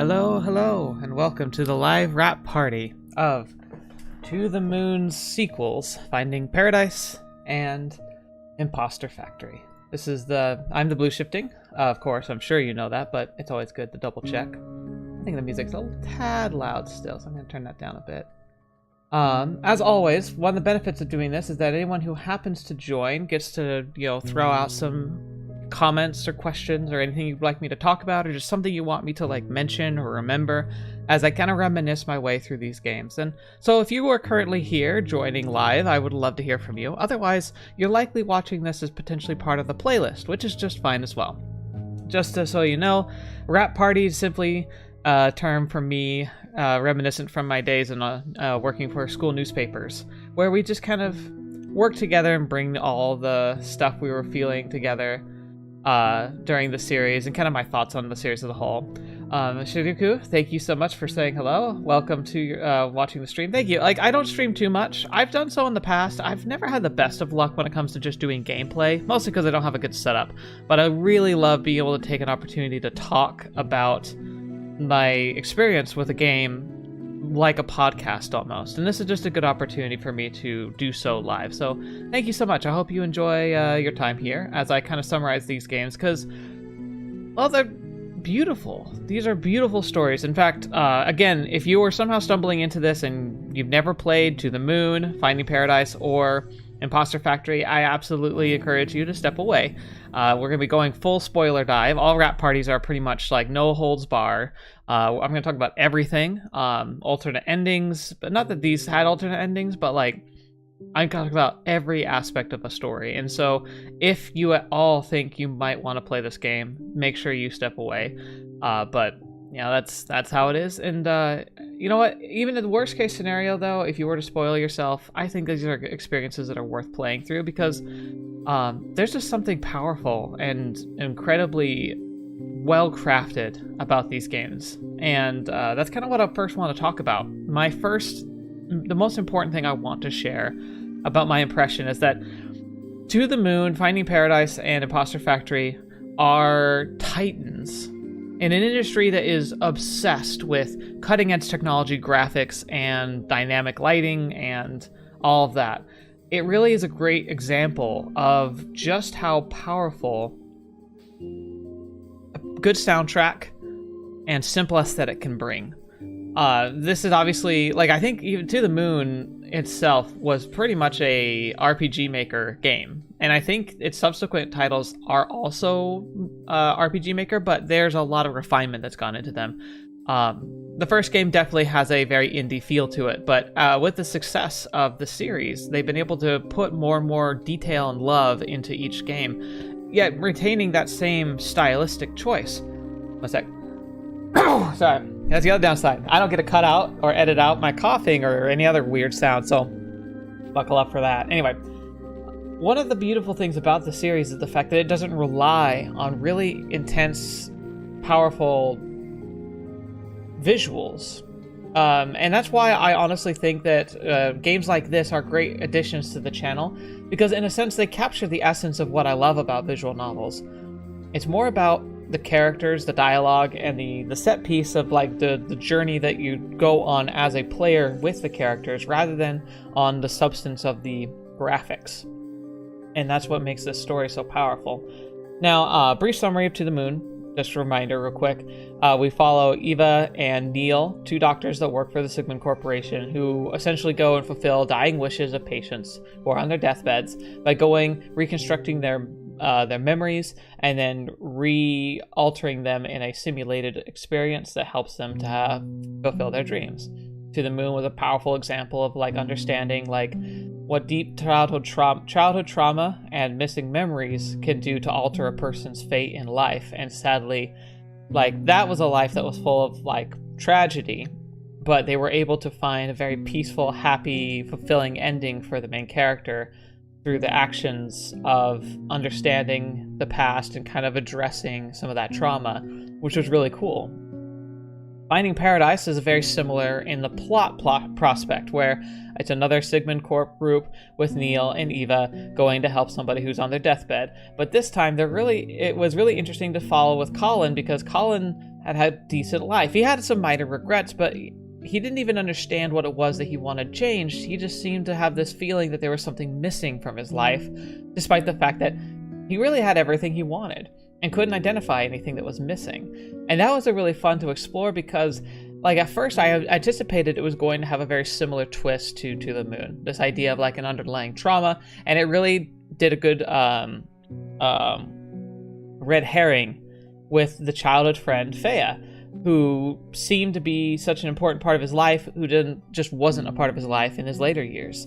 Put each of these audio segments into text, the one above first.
Hello, hello, and welcome to the live rap party of To the Moon's sequels, Finding Paradise and Imposter Factory. I'm TheBlueShifting. Of course, I'm sure you know that, but it's always good to double check. I think the music's a tad loud still, so I'm going to turn that down a bit. As always, one of the benefits of doing this is that anyone who happens to join gets to, throw out some comments or questions or anything you'd like me to talk about, or just something you want me to mention or remember as I kind of reminisce my way through these games. And so if you are currently here joining live, I would love to hear from you. Otherwise, you're likely watching this as potentially part of the playlist, which is just fine as well. Just so you know, rap party is simply a term for me reminiscent from my days in working for school newspapers, where we just kind of work together and bring all the stuff we were feeling together during the series, and kind of my thoughts on the series as a whole. Shiruku, thank you so much for saying hello. Welcome to watching the stream. Thank you. I don't stream too much. I've done so in the past. I've never had the best of luck when it comes to just doing gameplay, mostly because I don't have a good setup. But I really love being able to take an opportunity to talk about my experience with a game like a podcast almost, and this is just a good opportunity for me to do so live. So thank you so much. I hope you enjoy your time here as I kind of summarize these games, because, well, they're beautiful. These are beautiful stories. In fact, again, if you were somehow stumbling into this and you've never played To the Moon, Finding Paradise, or Imposter Factory, I absolutely encourage you to step away. We're going to be going full spoiler dive. All rap parties are pretty much no holds bar. I'm going to talk about everything, alternate endings, but not that these had alternate endings, but I'm talking about every aspect of the story. And so if you at all think you might want to play this game, make sure you step away. But that's how it is. And you know what? Even in the worst case scenario, though, if you were to spoil yourself, I think these are experiences that are worth playing through, because there's just something powerful and incredibly well crafted about these games. And that's kind of what I first want to talk about. The most important thing I want to share about my impression is that To the Moon, Finding Paradise, and Imposter Factory are titans in an industry that is obsessed with cutting-edge technology, graphics, and dynamic lighting, and all of that. It really is a great example of just how powerful a good soundtrack and simple aesthetic can bring. This is obviously, I think even To the Moon itself was pretty much a RPG Maker game. And I think its subsequent titles are also RPG Maker, but there's a lot of refinement that's gone into them. The first game definitely has a very indie feel to it, but with the success of the series, they've been able to put more and more detail and love into each game, yet retaining that same stylistic choice. One sec. Sorry, that's the other downside. I don't get to cut out or edit out my coughing or any other weird sound, so buckle up for that. Anyway, one of the beautiful things about the series is the fact that it doesn't rely on really intense, powerful visuals. And that's why I honestly think that games like this are great additions to the channel, because in a sense they capture the essence of what I love about visual novels. It's more about the characters, the dialogue, and the set piece of the journey that you go on as a player with the characters, rather than on the substance of the graphics. And that's what makes this story so powerful. Now, brief summary of To the Moon. Just a reminder real quick. We follow Eva and Neil, two doctors that work for the Sigmund Corporation, who essentially go and fulfill dying wishes of patients who are on their deathbeds by reconstructing their memories and then re-altering them in a simulated experience that helps them to fulfill their dreams. To the Moon was a powerful example of understanding what deep childhood trauma and missing memories can do to alter a person's fate in life. And sadly, that was a life that was full of tragedy, but they were able to find a very peaceful, happy, fulfilling ending for the main character through the actions of understanding the past and kind of addressing some of that trauma, which was really cool. Finding Paradise is very similar in the plot prospect, where it's another Sigmund Corp group with Neil and Eva going to help somebody who's on their deathbed. But this time, it was really interesting to follow with Colin, because Colin had had a decent life. He had some minor regrets, but he didn't even understand what it was that he wanted changed. He just seemed to have this feeling that there was something missing from his life, despite the fact that he really had everything he wanted and couldn't identify anything that was missing. And that was a really fun to explore because, like, at first I anticipated it was going to have a very similar twist to the Moon, this idea of like an underlying trauma, and it really did a good red herring with the childhood friend Fea, who seemed to be such an important part of his life, who just wasn't a part of his life in his later years,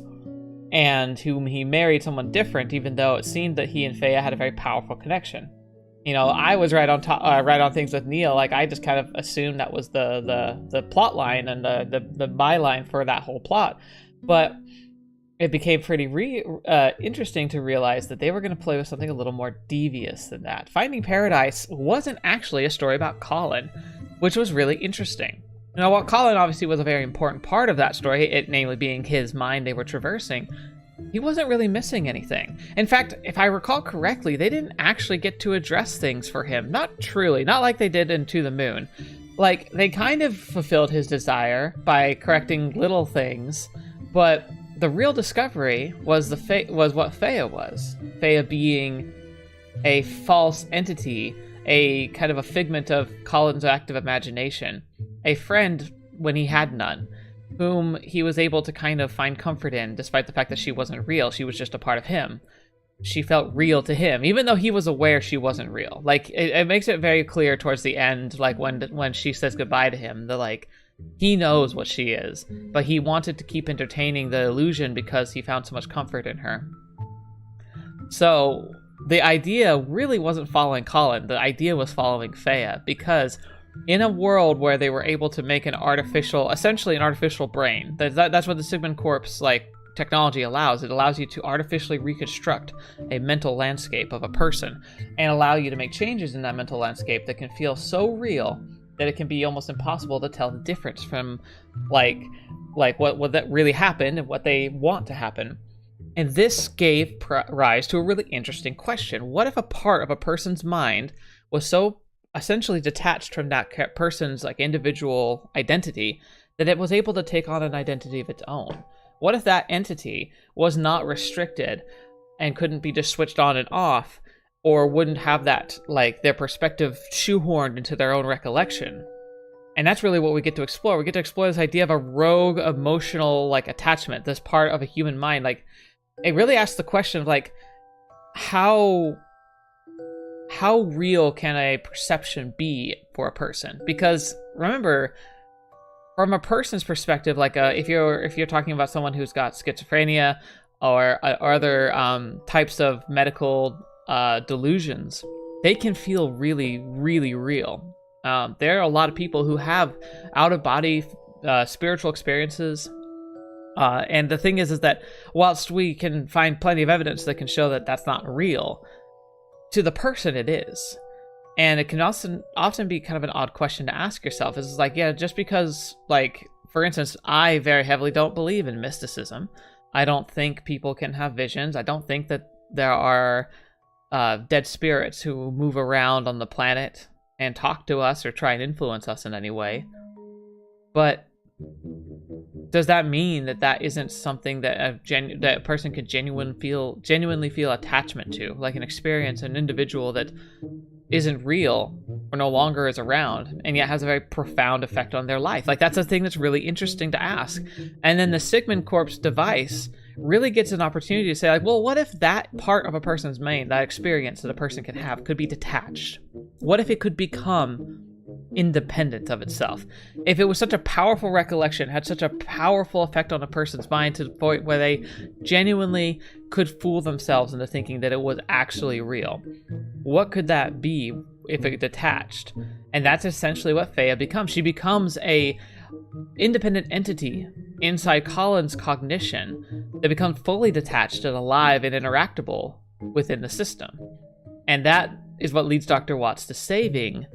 and whom he married someone different, even though it seemed that he and Fea had a very powerful connection. You know, I was right on things with Neil. Like, I just kind of assumed that was the plot line and the byline for that whole plot, but it became pretty interesting to realize that they were going to play with something a little more devious than that. Finding Paradise wasn't actually a story about Colin, which was really interesting. Now, while Colin obviously was a very important part of that story, it namely being his mind they were traversing, he wasn't really missing anything. In fact, if I recall correctly, they didn't actually get to address things for him. Not truly, not like they did in To the Moon. Like, they kind of fulfilled his desire by correcting little things, but the real discovery was what Fea was. Fea being a false entity, a kind of a figment of Colin's active imagination, a friend when he had none, whom he was able to kind of find comfort in, despite the fact that she wasn't real. She was just a part of him. She felt real to him, even though he was aware she wasn't real. Like, it makes it very clear towards the end, like when she says goodbye to him, he knows what she is, but he wanted to keep entertaining the illusion because he found so much comfort in her. So the idea really wasn't following Colin. The idea was following Fea, because in a world where they were able to make essentially an artificial brain, that's what the Sigmund Corp's technology allows. It allows you to artificially reconstruct a mental landscape of a person and allow you to make changes in that mental landscape that can feel so real that it can be almost impossible to tell the difference from what that really happened and what they want to happen. And this gave rise to a really interesting question. What if a part of a person's mind was so essentially detached from that person's individual identity that it was able to take on an identity of its own? What if that entity was not restricted and couldn't be just switched on and off, or wouldn't have that, their perspective shoehorned into their own recollection? And that's really what we get to explore. We get to explore this idea of a rogue emotional attachment, this part of a human mind. It really asks the question of how real can a perception be for a person? Because remember, from a person's perspective, if you're talking about someone who's got schizophrenia or other types of medical delusions, they can feel really, really real. There are a lot of people who have out-of-body spiritual experiences. And the thing is that whilst we can find plenty of evidence that can show that that's not real, to the person it is. And it can often be kind of an odd question to ask yourself. It's just because, for instance, I very heavily don't believe in mysticism. I don't think people can have visions. I don't think that there are dead spirits who move around on the planet and talk to us or try and influence us in any way. But does that mean that isn't something that a person could genuinely feel attachment to, like an experience, an individual that isn't real or no longer is around and yet has a very profound effect on their life? That's a thing that's really interesting to ask. And then the Sigmund Corp's device really gets an opportunity to say, what if that part of a person's mind, that experience that a person can have, could be detached? What if it could become independent of itself? If it was such a powerful recollection, had such a powerful effect on a person's mind to the point where they genuinely could fool themselves into thinking that it was actually real, what could that be if it detached? And that's essentially what Fea becomes. She becomes a independent entity inside Colin's cognition that becomes fully detached and alive and interactable within the system. And that is what leads Dr. Watts to saving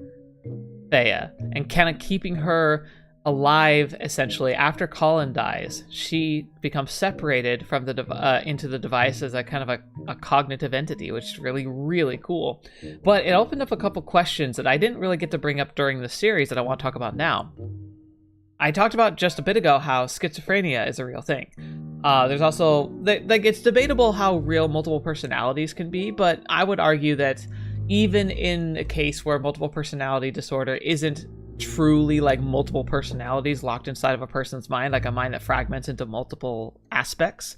Fea and kind of keeping her alive, essentially, after Colin dies. She becomes separated from the into the device as a kind of a cognitive entity, which is really, really cool. But it opened up a couple questions that I didn't really get to bring up during the series that I want to talk about now. I talked about just a bit ago how schizophrenia is a real thing. There's also, like, it's debatable how real multiple personalities can be, but I would argue that even in a case where multiple personality disorder isn't truly like multiple personalities locked inside of a person's mind, like a mind that fragments into multiple aspects,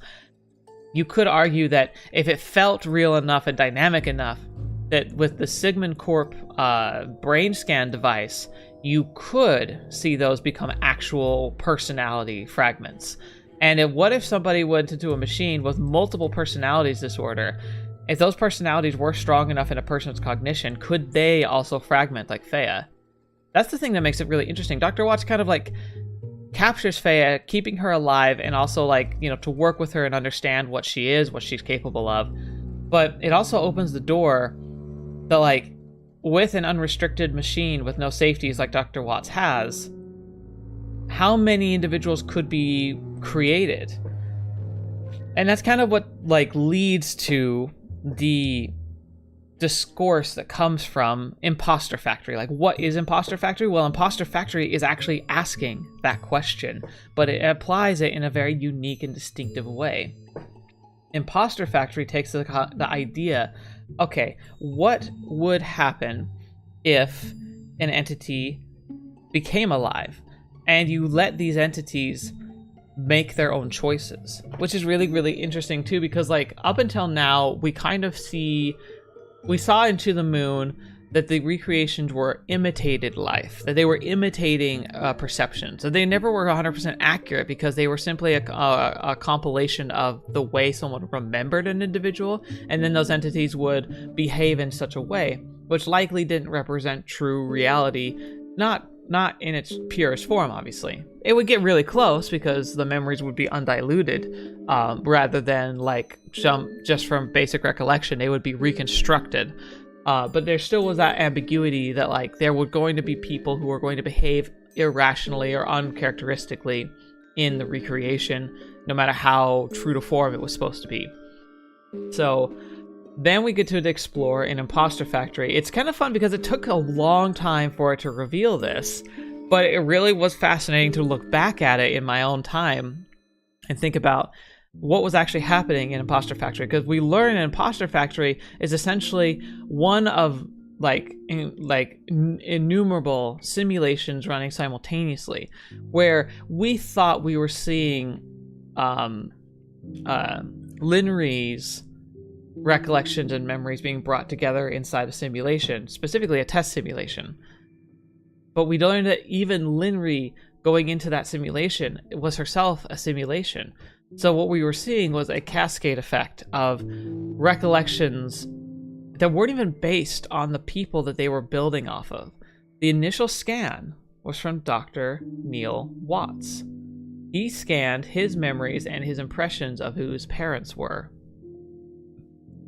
you could argue that if it felt real enough and dynamic enough, that with the Sigmund Corp brain scan device, you could see those become actual personality fragments. And what if somebody went into a machine with multiple personalities disorder? If those personalities were strong enough in a person's cognition, could they also fragment like Fea? That's the thing that makes it really interesting. Dr. Watts kind of like captures Fea, keeping her alive, and also like, you know, to work with her and understand what she is, what she's capable of. But it also opens the door that, like, with an unrestricted machine with no safeties like Dr. Watts has, how many individuals could be created? And that's kind of what like leads to the discourse that comes from Imposter Factory. Like, what is Imposter Factory? Well, Imposter Factory is actually asking that question, but it applies it in a very unique and distinctive way. Imposter Factory takes the idea, okay, what would happen if an entity became alive and you let these entities make their own choices? Which is really, really interesting too, because like up until now, we kind of we saw into the moon that the recreations were imitated life, that they were imitating perception. So they never were 100% accurate because they were simply a compilation of the way someone remembered an individual, and then those entities would behave in such a way, which likely didn't represent true reality, not in its purest form, obviously. It would get really close because the memories would be undiluted, rather than like just from basic recollection, they would be reconstructed. But there still was that ambiguity that like there were going to be people who were going to behave irrationally or uncharacteristically in the recreation, no matter how true to form it was supposed to be. So then we get to explore in Imposter Factory. It's kind of fun because it took a long time for it to reveal this, but it really was fascinating to look back at it in my own time and think about what was actually happening in Imposter Factory. Because we learn in Imposter Factory is essentially one of innumerable simulations running simultaneously, where we thought we were seeing Linry's recollections and memories being brought together inside a simulation, specifically a test simulation. But we learned that even Linry going into that simulation was herself a simulation. So what we were seeing was a cascade effect of recollections that weren't even based on the people that they were building off of. The initial scan was from Dr. Neil Watts. He scanned his memories and his impressions of who his parents were.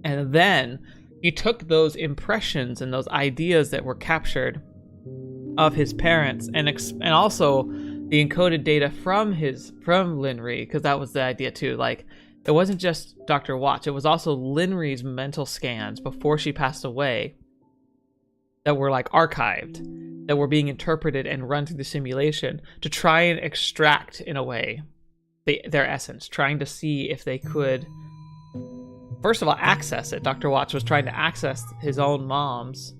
And then he took those impressions and those ideas that were captured of his parents and also the encoded data from Linry, because that was the idea too. Like, it wasn't just Dr. Watts, it was also Linry's mental scans before she passed away that were like archived, that were being interpreted and run through the simulation to try and extract, in a way, their essence, trying to see if they could, first of all, access it. Dr. Watts was trying to access his own mom's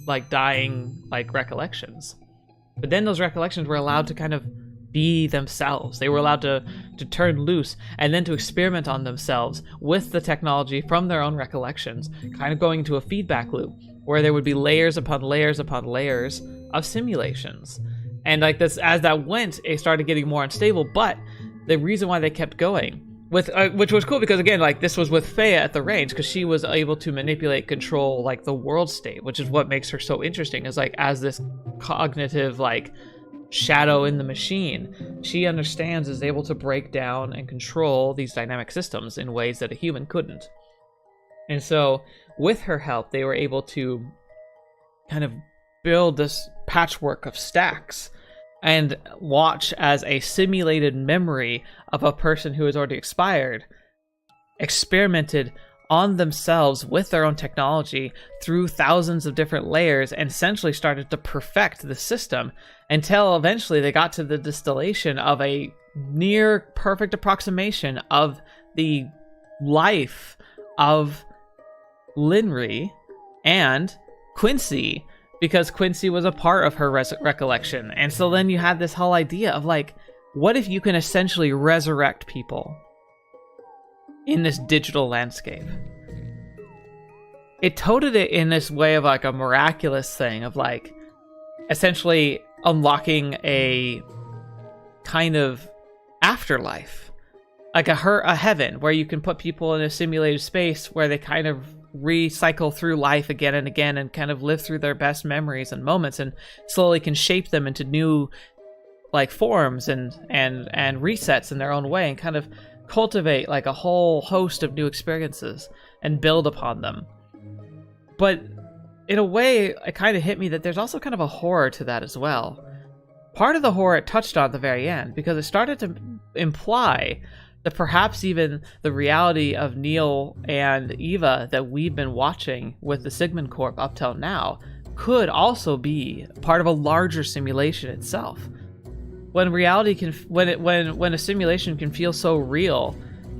like dying like recollections. But then those recollections were allowed to kind of be themselves. They were allowed to turn loose and then to experiment on themselves with the technology from their own recollections, kind of going into a feedback loop where there would be layers upon layers upon layers of simulations. And like this, as that went, it started getting more unstable. But the reason why they kept going with, which was cool because again, like this was with Fea at the range, because she was able to manipulate, control like the world state, which is what makes her so interesting. Is like as this cognitive like shadow in the machine, she understands, is able to break down and control these dynamic systems in ways that a human couldn't. And so with her help, they were able to kind of build this patchwork of stacks and watch as a simulated memory of a person who has already expired experimented on themselves with their own technology through thousands of different layers and essentially started to perfect the system until eventually they got to the distillation of a near perfect approximation of the life of Linry and Quincy, because Quincy was a part of her recollection. And so then you had this whole idea of like, what if you can essentially resurrect people in this digital landscape? It toted it in this way of like a miraculous thing of like essentially unlocking a kind of afterlife, like a heaven where you can put people in a simulated space where they kind of recycle through life again and again and kind of live through their best memories and moments and slowly can shape them into new like forms and resets in their own way and kind of cultivate like a whole host of new experiences and build upon them. But in a way, it kind of hit me that there's also kind of a horror to that as well. Part of the horror it touched on at the very end, because it started to imply that perhaps even the reality of Neil and Eva that we've been watching with the Sigmund Corp up till now could also be part of a larger simulation itself. When reality can, when a simulation can feel so real,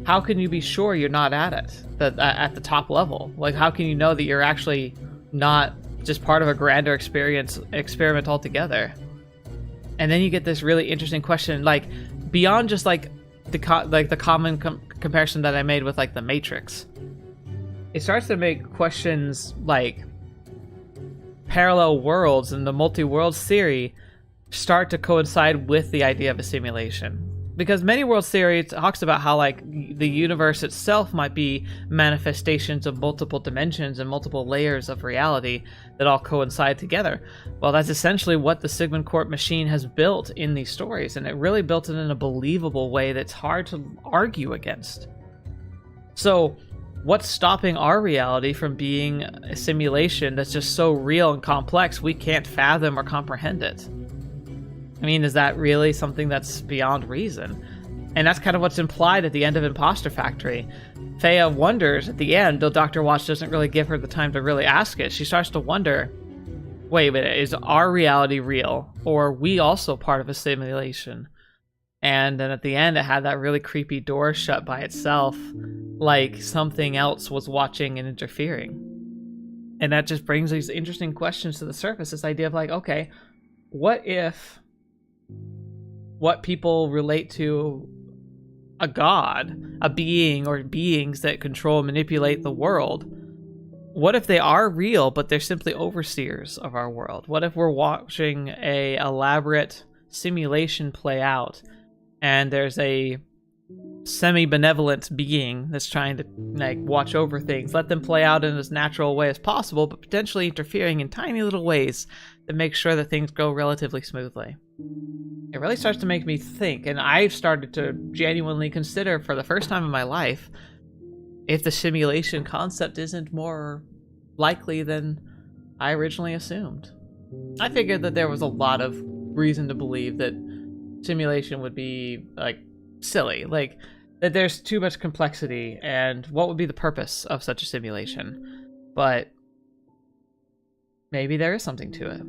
how can you be sure you're not at it, at the top level? Like, how can you know that you're actually not just part of a grander experiment altogether? And then you get this really interesting question, like beyond just like the common comparison that I made with like the Matrix. It starts to make questions like parallel worlds and the multi-worlds theory start to coincide with the idea of a simulation. Because many worlds theory talks about how like the universe itself might be manifestations of multiple dimensions and multiple layers of reality that all coincide together. Well, that's essentially what the Sigmund Corp machine has built in these stories, and it really built it in a believable way that's hard to argue against. So what's stopping our reality from being a simulation that's just so real and complex we can't fathom or comprehend it? I mean, is that really something that's beyond reason? And that's kind of what's implied at the end of Imposter Factory. Thea wonders at the end, though Dr. Watch doesn't really give her the time to really ask it. She starts to wonder, wait a minute, is our reality real? Or are we also part of a simulation? And then at the end, it had that really creepy door shut by itself, like something else was watching and interfering. And that just brings these interesting questions to the surface, this idea of like, okay, what if what people relate to a god, a being or beings that control and manipulate the world, what if they are real but they're simply overseers of our world? What if we're watching a elaborate simulation play out and there's a semi-benevolent being that's trying to like watch over things, let them play out in as natural a way as possible, but potentially interfering in tiny little ways that make sure that things go relatively smoothly? It really starts to make me think, and I've started to genuinely consider for the first time in my life if the simulation concept isn't more likely than I originally assumed. I figured that there was a lot of reason to believe that simulation would be like silly, like that there's too much complexity and what would be the purpose of such a simulation. But maybe there is something to it.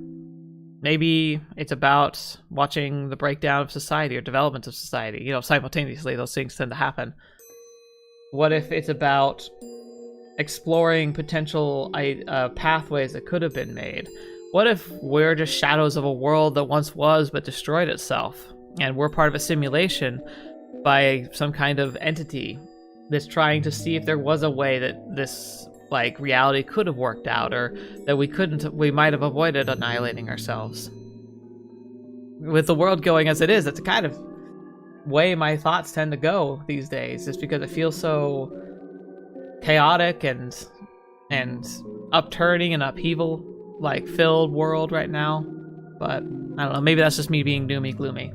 Maybe it's about watching the breakdown of society or development of society. You know, simultaneously, those things tend to happen. What if it's about exploring potential pathways that could have been made? What if we're just shadows of a world that once was but destroyed itself, and we're part of a simulation by some kind of entity that's trying to see if there was a way that this like reality could have worked out, or that we might have avoided annihilating ourselves. With the world going as it is, that's the kind of way my thoughts tend to go these days, just because it feels so chaotic and upturning and upheaval like filled world right now. But I don't know, maybe that's just me being doomy gloomy.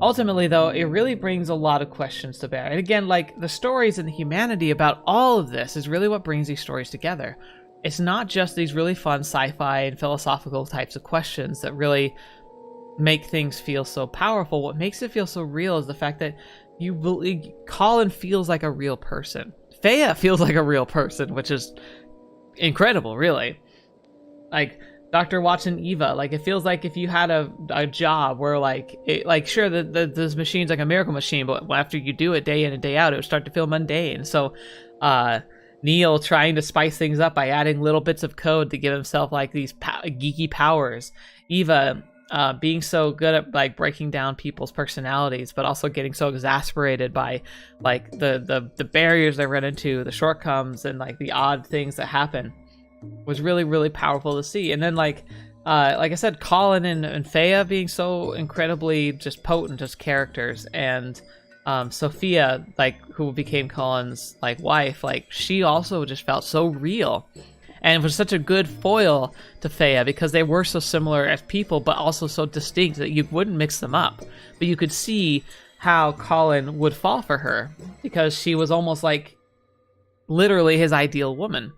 Ultimately, though, it really brings a lot of questions to bear. And again, like, the stories and the humanity about all of this is really what brings these stories together. It's not just these really fun sci-fi and philosophical types of questions that really make things feel so powerful. What makes it feel so real is the fact that Colin feels like a real person. Fea feels like a real person, which is incredible, really. Like Dr. Watson Eva, like it feels like if you had a job where sure this machine's like a miracle machine, but after you do it day in and day out, it would start to feel mundane. So Neil trying to spice things up by adding little bits of code to give himself like these geeky powers. Eva being so good at like breaking down people's personalities, but also getting so exasperated by like the barriers they run into, the shortcomings, and like the odd things that happen, was really, really powerful to see. And then like I said, Colin and Fea being so incredibly just potent as characters, and Sophia, like who became Colin's like wife, like she also just felt so real. And it was such a good foil to Fea because they were so similar as people, but also so distinct that you wouldn't mix them up. But you could see how Colin would fall for her because she was almost like literally his ideal woman.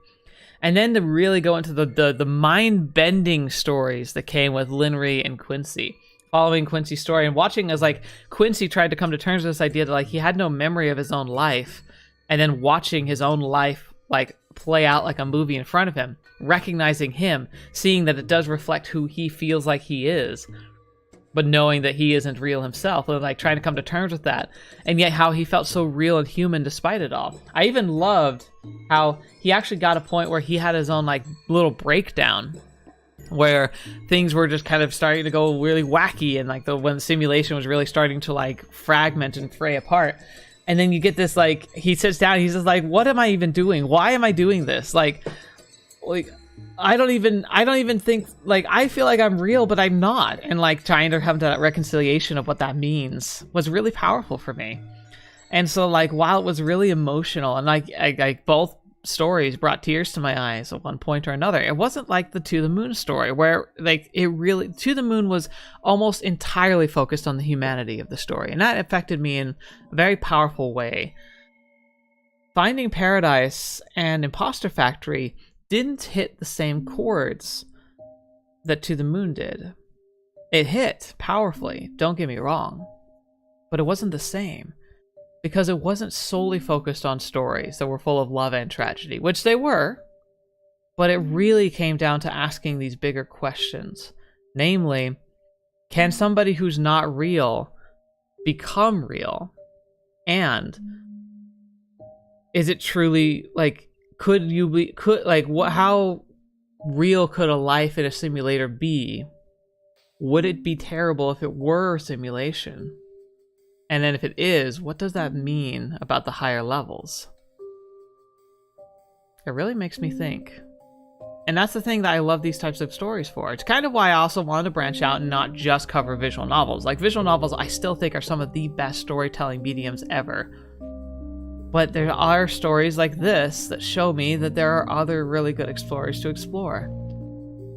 And then to really go into the mind-bending stories that came with Linry and Quincy, following Quincy's story and watching as like Quincy tried to come to terms with this idea that like he had no memory of his own life, and then watching his own life like play out like a movie in front of him, recognizing him, seeing that it does reflect who he feels like he is, but knowing that he isn't real himself, and like trying to come to terms with that, and yet how he felt so real and human despite it all. I even loved how he actually got a point where he had his own like little breakdown where things were just kind of starting to go really wacky, and like when the simulation was really starting to like fragment and fray apart. And then you get this, like, he sits down, he's just like, what am I even doing? Why am I doing this? Like, I don't even think, like, I feel like I'm real, but I'm not. And like trying to come to that reconciliation of what that means was really powerful for me. And so like, while it was really emotional, and like both stories brought tears to my eyes at one point or another, it wasn't like the To the Moon story where like it really, To the Moon was almost entirely focused on the humanity of the story, and that affected me in a very powerful way. Finding Paradise and Imposter Factory didn't hit the same chords that To the Moon did. It hit powerfully, don't get me wrong, but it wasn't the same. Because it wasn't solely focused on stories that were full of love and tragedy, which they were, but it really came down to asking these bigger questions. Namely, can somebody who's not real become real? And is it truly, like, how real could a life in a simulator be? Would it be terrible if it were a simulation? And then if it is, what does that mean about the higher levels? It really makes me think. And that's the thing that I love these types of stories for. It's kind of why I also wanted to branch out and not just cover visual novels. Like, visual novels I still think are some of the best storytelling mediums ever. But there are stories like this that show me that there are other really good stories to explore.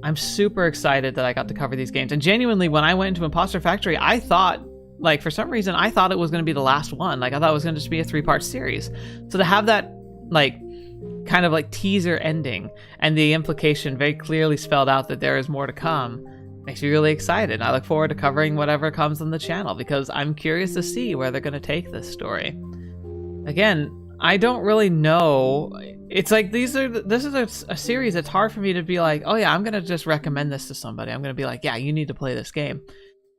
I'm super excited that I got to cover these games. And genuinely, when I went into Imposter Factory, I thought, like, for some reason, I thought it was going to be the last one. Like, I thought it was going to just be a 3-part series. So to have that, like, kind of like teaser ending and the implication very clearly spelled out that there is more to come makes me really excited. I look forward to covering whatever comes on the channel because I'm curious to see where they're going to take this story. Again, I don't really know. It's like this is a series that's hard for me to be like, oh yeah, I'm going to just recommend this to somebody. I'm going to be like, yeah, you need to play this game.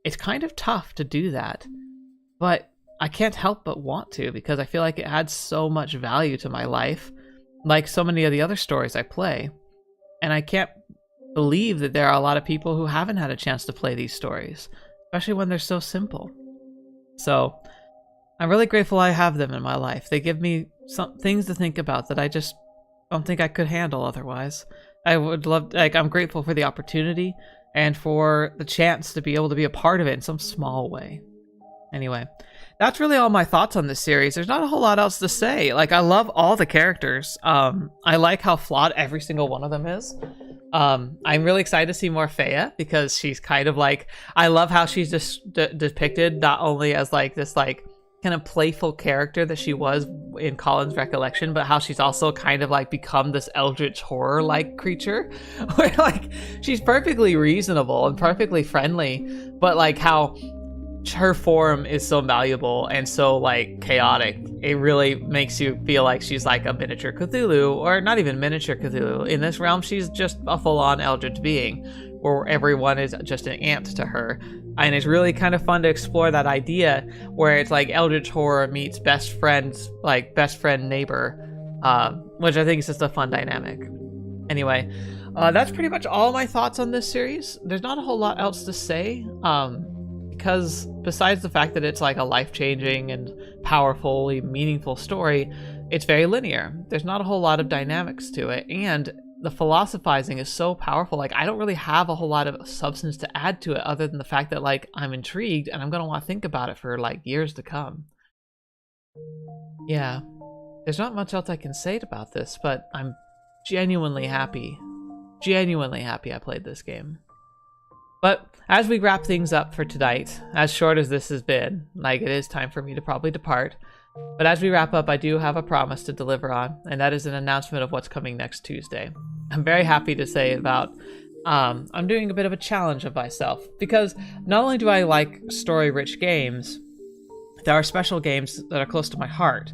It's kind of tough to do that, but I can't help but want to because I feel like it adds so much value to my life, like so many of the other stories I play. And I can't believe that there are a lot of people who haven't had a chance to play these stories, especially when they're so simple. So I'm really grateful I have them in my life. They give me some things to think about that I just don't think I could handle otherwise. I'm grateful for the opportunity and for the chance to be able to be a part of it in some small way. Anyway, that's really all my thoughts on this series. There's not a whole lot else to say. Like, I love all the characters. I like how flawed every single one of them is. I'm really excited to see more Fea because she's kind of like, I love how she's just depicted not only as like this like kind of playful character that she was in Colin's recollection, but how she's also kind of like become this eldritch horror like creature where like she's perfectly reasonable and perfectly friendly, but like how her form is so malleable and so like chaotic. It really makes you feel like she's like a miniature Cthulhu, or not even miniature Cthulhu. In this realm, she's just a full-on eldritch being where everyone is just an ant to her. And it's really kind of fun to explore that idea where it's like eldritch horror meets best friends, like best friend neighbor, which I think is just a fun dynamic. Anyway, that's pretty much all my thoughts on this series. There's not a whole lot else to say, because besides the fact that it's like a life-changing and powerfully meaningful story, it's very linear. There's not a whole lot of dynamics to it, and the philosophizing is so powerful. Like, I don't really have a whole lot of substance to add to it other than the fact that like I'm intrigued and I'm gonna want to think about it for like years to come. Yeah, there's not much else I can say about this, but I'm genuinely happy I played this game. But as we wrap things up for tonight, as short as this has been, like, it is time for me to probably depart. But as we wrap up, I do have a promise to deliver on, and that is an announcement of what's coming next Tuesday. I'm very happy to say about, I'm doing a bit of a challenge of myself, because not only do I like story-rich games, there are special games that are close to my heart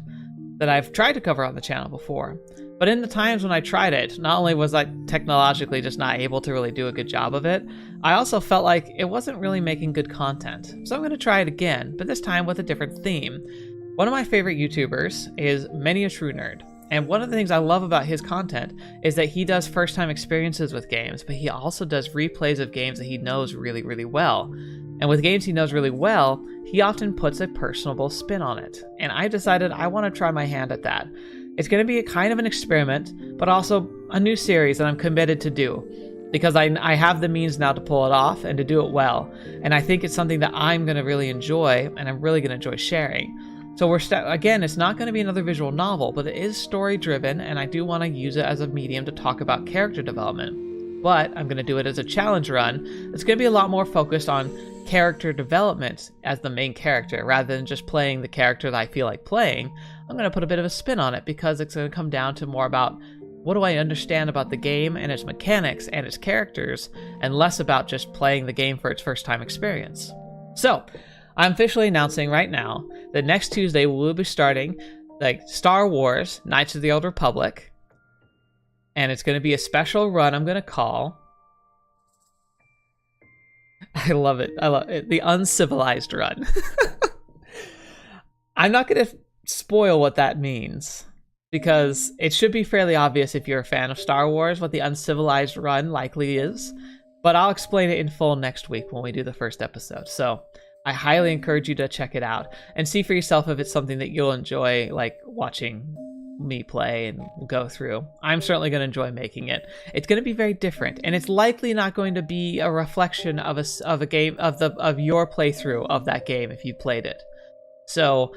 that I've tried to cover on the channel before. But in the times when I tried it, not only was I technologically just not able to really do a good job of it, I also felt like it wasn't really making good content. So I'm going to try it again, but this time with a different theme. One of my favorite YouTubers is Many a True Nerd. And one of the things I love about his content is that he does first-time experiences with games, but he also does replays of games that he knows really, really well. And with games he knows really well, he often puts a personable spin on it. And I decided I want to try my hand at that. It's going to be a kind of an experiment, but also a new series that I'm committed to do, because I have the means now to pull it off and to do it well. And I think it's something that I'm going to really enjoy, and I'm really going to enjoy sharing. So again, it's not going to be another visual novel, but it is story-driven, and I do want to use it as a medium to talk about character development. But I'm going to do it as a challenge run. It's going to be a lot more focused on character development as the main character, rather than just playing the character that I feel like playing. I'm going to put a bit of a spin on it, because it's going to come down to more about what do I understand about the game and its mechanics and its characters, and less about just playing the game for its first time experience. So, I'm officially announcing right now that next Tuesday we'll be starting like Star Wars Knights of the Old Republic, and it's going to be a special run I'm going to call, I love it, the Uncivilized Run. I'm not going to spoil what that means, because it should be fairly obvious if you're a fan of Star Wars what the Uncivilized Run likely is, but I'll explain it in full next week when we do the first episode. So I highly encourage you to check it out and see for yourself if it's something that you'll enjoy, like watching me play and go through. I'm certainly going to enjoy making it. It's going to be very different, and it's likely not going to be a reflection of a game of your playthrough of that game if you played it. So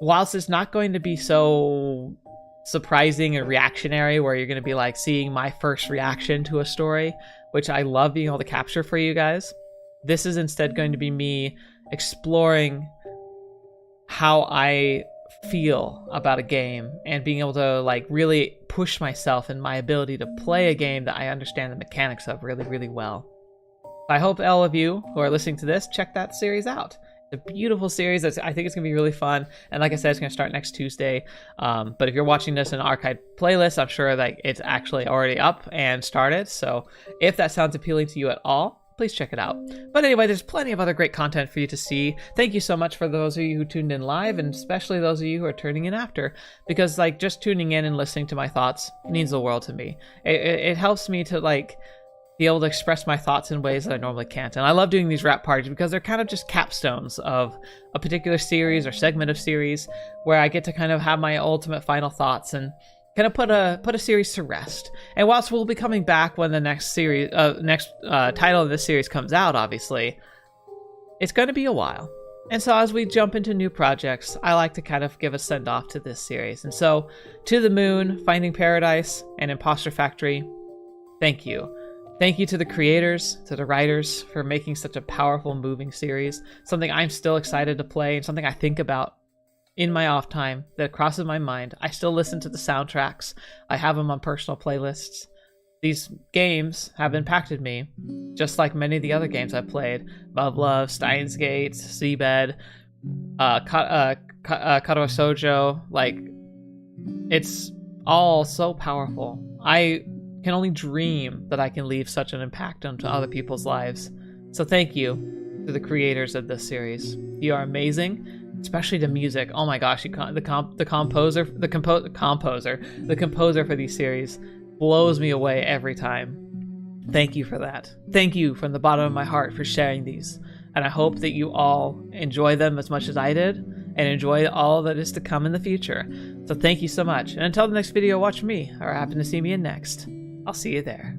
whilst it's not going to be so surprising and reactionary where you're going to be like seeing my first reaction to a story, which I love being able to capture for you guys, this is instead going to be me exploring how I feel about a game and being able to like really push myself in my ability to play a game that I understand the mechanics of really, really well. I hope all of you who are listening to this check that series out. It's a beautiful series. I think it's going to be really fun. And like I said, it's going to start next Tuesday. But if you're watching this in an archived playlist, I'm sure that it's actually already up and started. So if that sounds appealing to you at all, please check it out. But anyway, there's plenty of other great content for you to see. Thank you so much for those of you who tuned in live, and especially those of you who are tuning in after, because like just tuning in and listening to my thoughts means the world to me. It helps me to like be able to express my thoughts in ways that I normally can't. And I love doing these wrap parties because they're kind of just capstones of a particular series or segment of series where I get to kind of have my ultimate final thoughts and kind of put a series to rest. And whilst we'll be coming back when the next series, title of this series comes out, obviously, it's going to be a while. And so as we jump into new projects, I like to kind of give a send-off to this series. And so, To the Moon, Finding Paradise, and Imposter Factory, thank you Thank you to the creators, to the writers, for making such a powerful, moving series. Something I'm still excited to play, and something I think about in my off time that crosses my mind. I still listen to the soundtracks. I have them on personal playlists. These games have impacted me, just like many of the other games I've played. Love Love, Steins Gate, Seabed, Katawa Sojo. Like, it's all so powerful. I can only dream that I can leave such an impact onto other people's lives. So thank you to the creators of this series. You are amazing, especially the music. Oh my gosh, the composer for these series blows me away every time. Thank you for that. Thank you from the bottom of my heart for sharing these. And I hope that you all enjoy them as much as I did, and enjoy all that is to come in the future. So thank you so much. And until the next video, watch me, or happen to see me in next. I'll see you there.